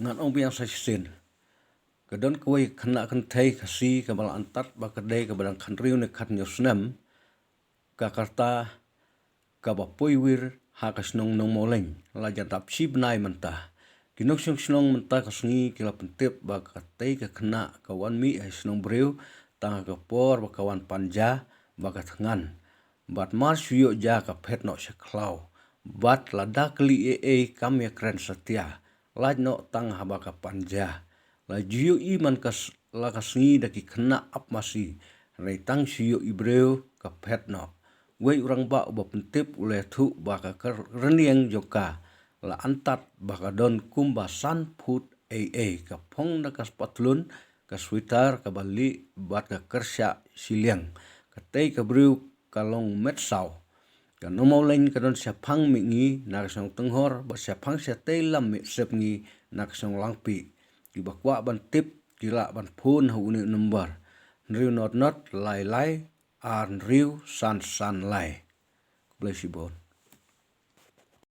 ngan ong biang sa sin kadon kuai khana kan thai khasi kabal antat ba kadai kabadang khanriu ne khat nyosnam kakarta kabapoiwir hakasnong nong moleng la jatap sib nai manta kinok snong menta kasngi kila pentep ba katai ka khana kawan mi ai snong breu tang ka por ba kawan panja ba ka thangan bat mar suyo ja ka phet no shaklau bat lada kli e kam ya kren satya laj no tang haba ka panja la jiyo i man kas la kasngi da ki khana ap masi rei tang suyo i breu ka phet no wei urang ba pentep ule thu ba ka reniang joka la antat ba ka don kumba san phut ka phong na kas patlun ka sweater ka bali bat ka kersha siliang ka tei ka breu ka long met sau ka nomau lain ka don sia phang mi ngi na song tenghor ba sia phang sia tei lam mi sep ngi na song langpi ki ba kwa ban tip kila ban phone hu ni number riu not lai ar riu san lai bless you both.